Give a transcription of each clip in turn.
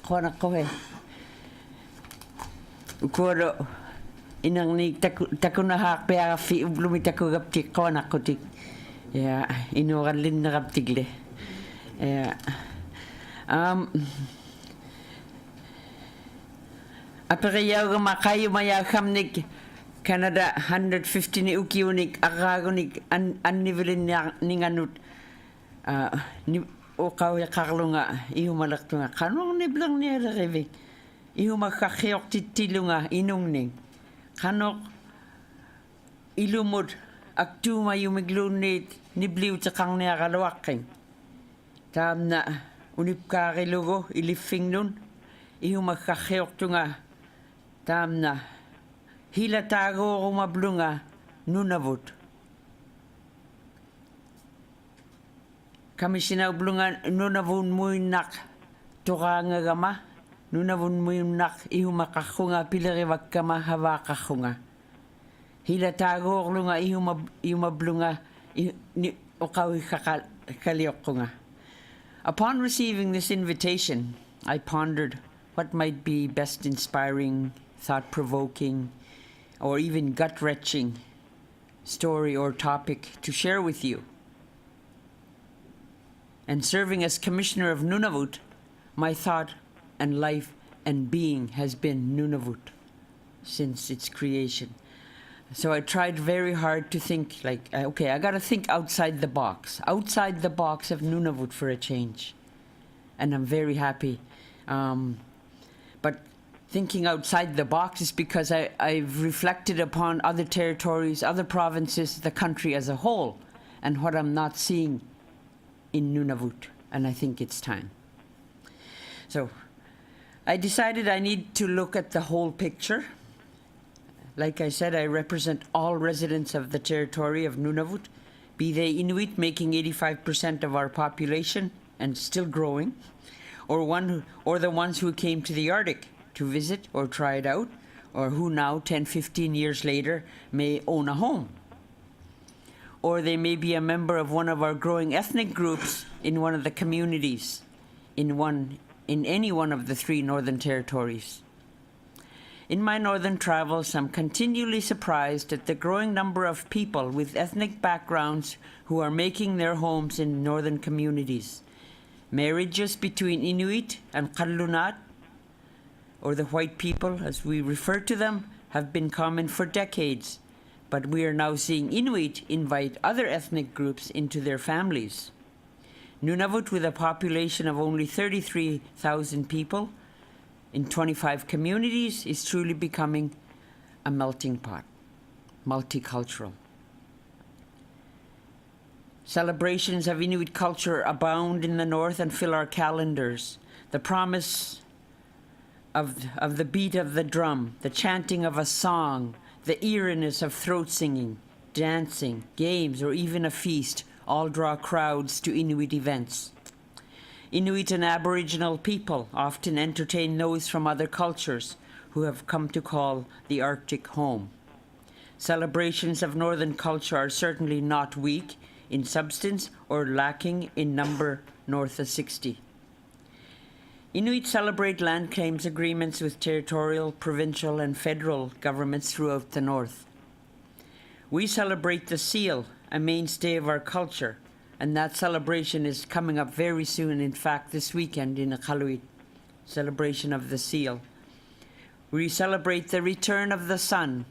kona kohe. Ukoro inang ni takuna hak pe fi lumi takugap ti kona kotik. Ya inuran na kaptigle. Ya aperiyaw ga makayo maya kamnik Canada 150 ni ukiunik agagunik annivelin ninganut ni okaw ya karlunga ihumalaktunga kanong niblang niya revik ihumakakhiok titilunga inungning kanok ilumod aktuma yumiglunit nibliw tsakang niya kalawaking tam na unipkarilugo ilifing nun ihumakakhiok tunga tam na hilatago rumablunga Nunavut. Kami sinablunga Nunavut muinak tukanga gama. Nunavut muinak ihumakakunga pilariwag kama hawakakunga. Hilatago runga ihumablunga okawi kakaliokunga. Upon receiving this invitation, I pondered what might be best inspiring, thought-provoking, or even gut-wrenching story or topic to share with you. And serving as Commissioner of Nunavut, my thought and life and being has been Nunavut since its creation. So I tried very hard to think like, okay, I gotta think outside the box of Nunavut for a change. And I'm very happy. But thinking outside the box is because I've reflected upon other territories, other provinces, the country as a whole, and what I'm not seeing in Nunavut, and I think it's time. So I decided I need to look at the whole picture. Like I said, I represent all residents of the territory of Nunavut, be they Inuit making 85% of our population and still growing, or the ones who came to the Arctic to visit or try it out, or who now, 10, 15 years later, may own a home. Or they may be a member of one of our growing ethnic groups in one of the communities in any one of the 3 northern territories. In my northern travels, I'm continually surprised at the growing number of people with ethnic backgrounds who are making their homes in northern communities. Marriages between Inuit and Kalunat, or the white people, as we refer to them, have been common for decades, but we are now seeing Inuit invite other ethnic groups into their families. Nunavut, with a population of only 33,000 people in 25 communities, is truly becoming a melting pot, multicultural. Celebrations of Inuit culture abound in the north and fill our calendars. The promise of the beat of the drum, the chanting of a song, the eeriness of throat singing, dancing, games, or even a feast all draw crowds to Inuit events. Inuit and Aboriginal people often entertain those from other cultures who have come to call the Arctic home. Celebrations of northern culture are certainly not weak in substance or lacking in number north of 60. Inuit celebrate land claims agreements with territorial, provincial, and federal governments throughout the north. We celebrate the seal, a mainstay of our culture, and that celebration is coming up very soon, in fact, this weekend in Iqaluit, celebration of the seal. We celebrate the return of the sun.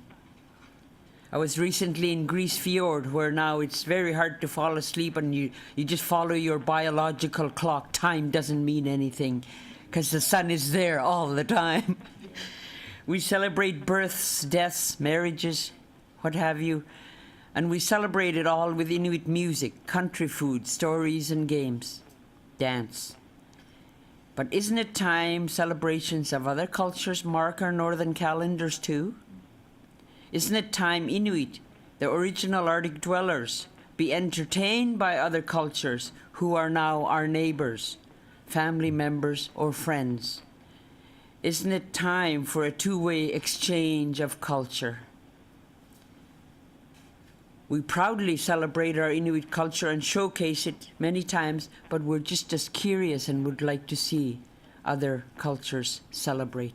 I was recently in Greece Fjord, where now it's very hard to fall asleep and you just follow your biological clock. Time doesn't mean anything because the sun is there all the time. We celebrate births, deaths, marriages, what have you, and we celebrate it all with Inuit music, country food, stories and games, dance. But isn't it time celebrations of other cultures mark our northern calendars too? Isn't it time Inuit, the original Arctic dwellers, be entertained by other cultures who are now our neighbors, family members, or friends? Isn't it time for a two-way exchange of culture? We proudly celebrate our Inuit culture and showcase it many times, but we're just as curious and would like to see other cultures celebrate.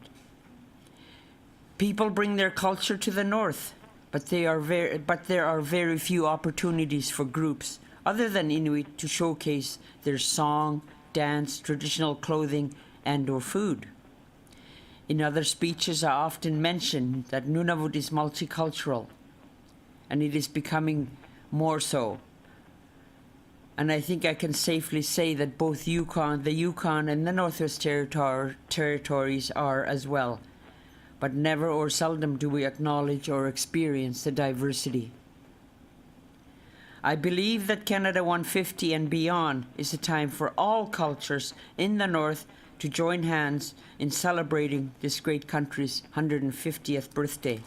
People bring their culture to the north, but there are very few opportunities for groups other than Inuit to showcase their song, dance, traditional clothing, and/or food. In other speeches, I often mention that Nunavut is multicultural, and it is becoming more so. And I think I can safely say that both the Yukon and the Northwest Territories are as well. But never or seldom do we acknowledge or experience the diversity. I believe that Canada 150 and beyond is a time for all cultures in the North to join hands in celebrating this great country's 150th birthday.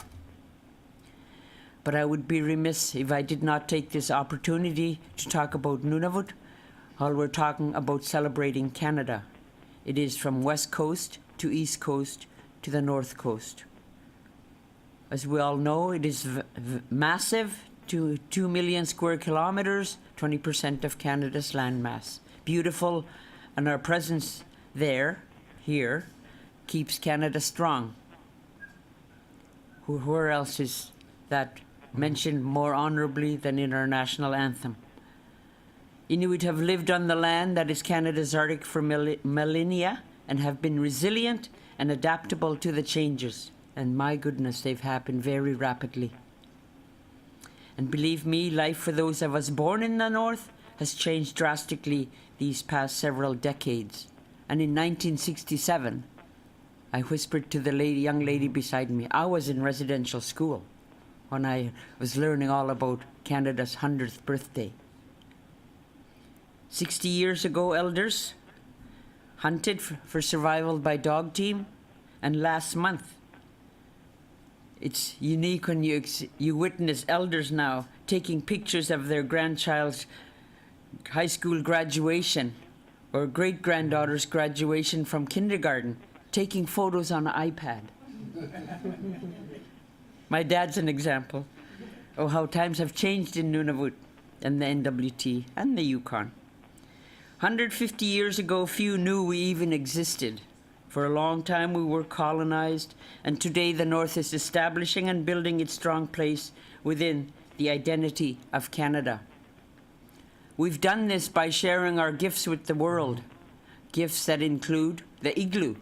But I would be remiss if I did not take this opportunity to talk about Nunavut while we're talking about celebrating Canada. It is from West Coast to East Coast to the North Coast. As we all know, it is massive, to 2 million square kilometers, 20% of Canada's landmass. Beautiful, and our presence here, keeps Canada strong. Where else is that mentioned more honorably than in our national anthem? Inuit have lived on the land that is Canada's Arctic for millennia and have been resilient and adaptable to the changes. And my goodness, they've happened very rapidly. And believe me, life for those of us born in the North has changed drastically these past several decades. And in 1967, I whispered to the young lady beside me, I was in residential school when I was learning all about Canada's 100th birthday. 60 years ago, elders hunted for survival by dog team, and last month, it's unique when you witness elders now taking pictures of their grandchild's high school graduation or great-granddaughter's graduation from kindergarten, taking photos on an iPad. My dad's an example of how times have changed in Nunavut and the NWT and the Yukon. 150 years ago, few knew we even existed. For a long time, we were colonized, and today the North is establishing and building its strong place within the identity of Canada. We've done this by sharing our gifts with the world, gifts that include the igloo.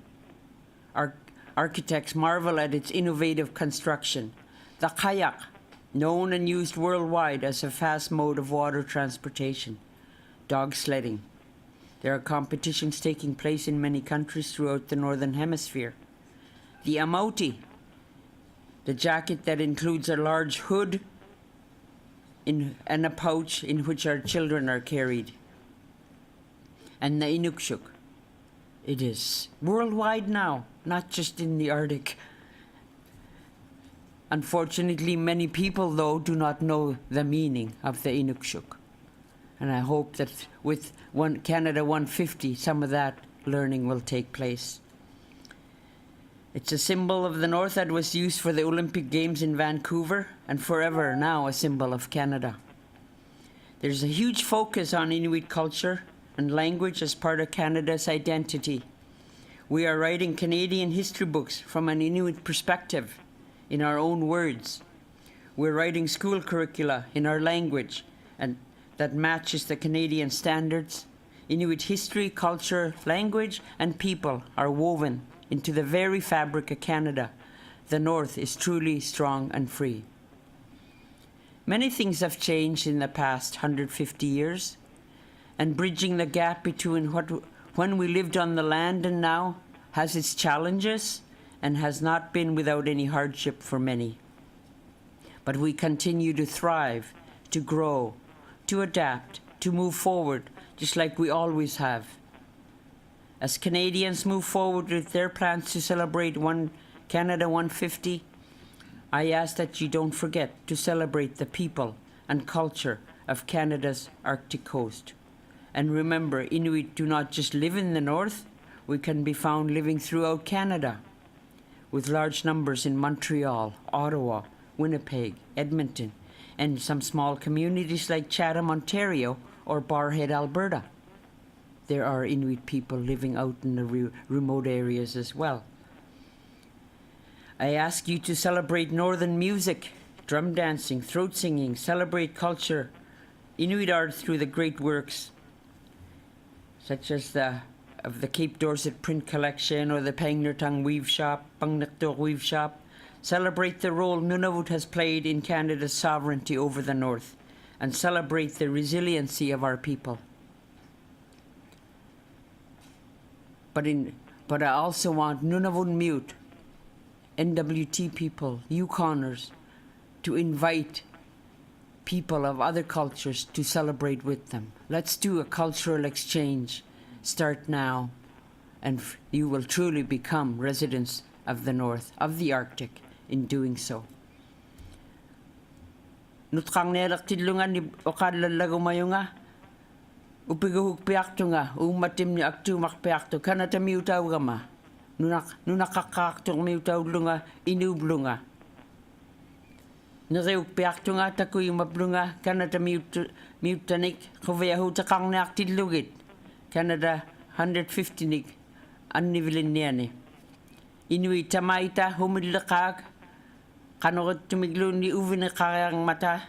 Our architects marvel at its innovative construction. The kayak, known and used worldwide as a fast mode of water transportation. Dog sledding. There are competitions taking place in many countries throughout the Northern Hemisphere. The amauti, the jacket that includes a large hood and a pouch in which our children are carried. And the inukshuk. It is worldwide now, not just in the Arctic. Unfortunately, many people, though, do not know the meaning of the inukshuk. And I hope that with Canada 150, some of that learning will take place. It's a symbol of the North that was used for the Olympic Games in Vancouver and forever now a symbol of Canada. There's a huge focus on Inuit culture and language as part of Canada's identity. We are writing Canadian history books from an Inuit perspective in our own words. We're writing school curricula in our language and that matches the Canadian standards. Inuit history, culture, language, and people are woven into the very fabric of Canada. The North is truly strong and free. Many things have changed in the past 150 years, and bridging the gap between when we lived on the land and now has its challenges and has not been without any hardship for many. But we continue to thrive, to grow, to adapt, to move forward, just like we always have. As Canadians move forward with their plans to celebrate Canada 150, I ask that you don't forget to celebrate the people and culture of Canada's Arctic coast. And remember, Inuit do not just live in the North, we can be found living throughout Canada, with large numbers in Montreal, Ottawa, Winnipeg, Edmonton, and some small communities like Chatham, Ontario, or Barrhead, Alberta. there are Inuit people living out in the remote areas as well. I ask you to celebrate northern music, drum dancing, throat singing, celebrate culture, Inuit art through the great works, such as the Cape Dorset print collection or the Pangnertang weave shop, Pangnaktor weave shop. Celebrate the role Nunavut has played in Canada's sovereignty over the North, and celebrate the resiliency of our people. But I also want Nunavut Mute, NWT people, Yukoners, to invite people of other cultures to celebrate with them. Let's do a cultural exchange. Start now, and you will truly become residents of the North, of the Arctic, in doing so. Nutkang nelak tidlungan ni okadlalago mayunga. Upigahuk piaktunga, umatim ni aktu makpiakto, kanata miutaw gama. Nunakakaktok miutaw lunga, inublunga. Nariuk piaktunga, takuy mablunga, kanata miutanik, kuvayahu takang neak tidlugit. Canada 150 nig, annivilin niyani. Inuit tamaita, humidlakag, kanokot tumiglun ni uvinakayang mata.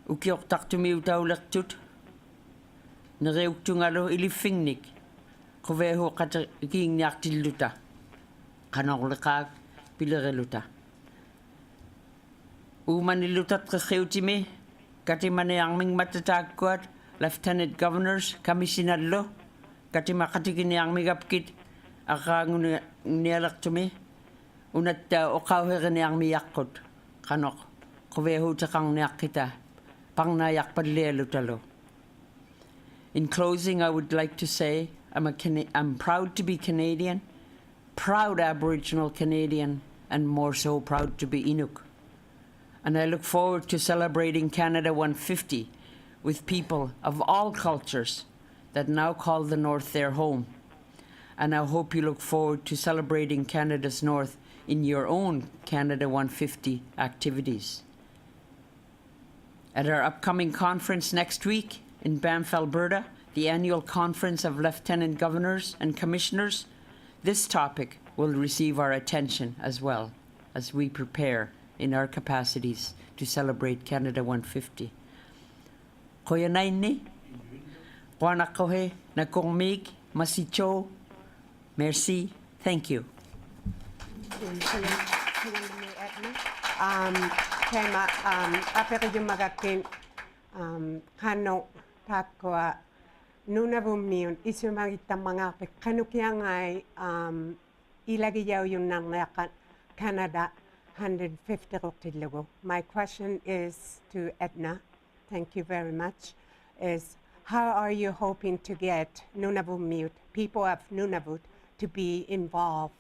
Ukiok tak tumiutaw laktut. Nareuk tungalo ilifingnik. Kuveho kata king niak tiluta. Kanoklakag pilareluta. Umanilutat kakeutime. Katimane ang ming matatagkuat. Lieutenant Governors, kami sinadlo. Katimakatikin ang migapkit. Akang niyalak tumi. Unat okawheran ang miyakot. Kanok. Kuveho takang niyak kita. Pang nayak padlelutalo. In closing, I would like to say I'm proud to be Canadian, proud Aboriginal Canadian, and more so proud to be Inuk. And I look forward to celebrating Canada 150 with people of all cultures that now call the North their home. And I hope you look forward to celebrating Canada's North in your own Canada 150 activities. At our upcoming conference next week, in Banff, Alberta, the annual conference of Lieutenant Governors and Commissioners, this topic will receive our attention as well as we prepare in our capacities to celebrate Canada 150. Koya naini, kwanakohe nakongmig masicho, merci, thank you. Tema apere yung magakin kano takwa Nunavut miun isumagita mga kano kaya ngay ilagayaw yung nangyakan Canada 150 roktilago. My question is to Edna, thank you very much, is how are you hoping to get Nunavut mute, people of Nunavut, to be involved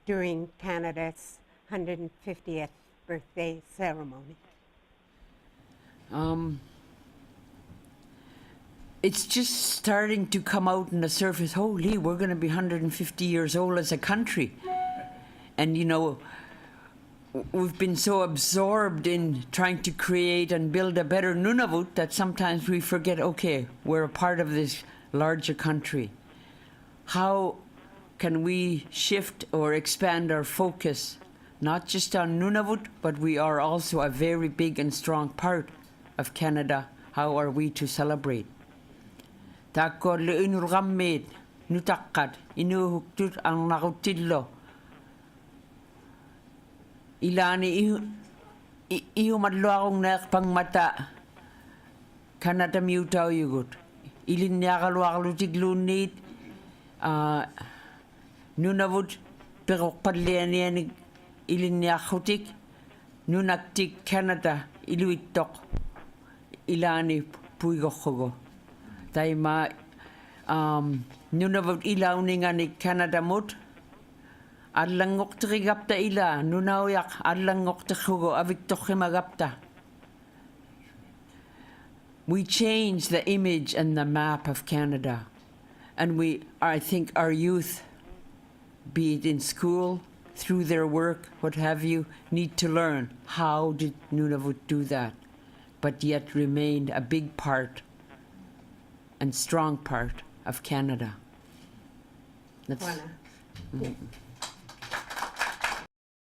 during Canada's 150th birthday ceremony? It's just starting to come out in the surface. Holy, we're going to be 150 years old as a country. And, you know, we've been so absorbed in trying to create and build a better Nunavut that sometimes we forget, okay, we're a part of this larger country. How can we shift or expand our focus, not just on Nunavut, but we are also a very big and strong part of Canada? How are we to celebrate? Takor le inurgammed nutakkat inuhuktut ang nakutidlo. Ilani ihumadlo akong nakpang mata kanata miutaw yugut. Ilin niya kalwakalutig lunit Nunavut perok padlianianig ilin niya kutik nunaktik Canada iluitok ilani puigokogo. Tayo Nunavut ilaw ni nga ni Canada mut adlangok trigapta ila nunawiak adlangok tikugo aviktok magapta. We change the image and the map of Canada, and I think our youth, be it in school, through their work, what have you, need to learn how did Nunavut do that, but yet remained a big part and strong part of Canada. That's, Wala.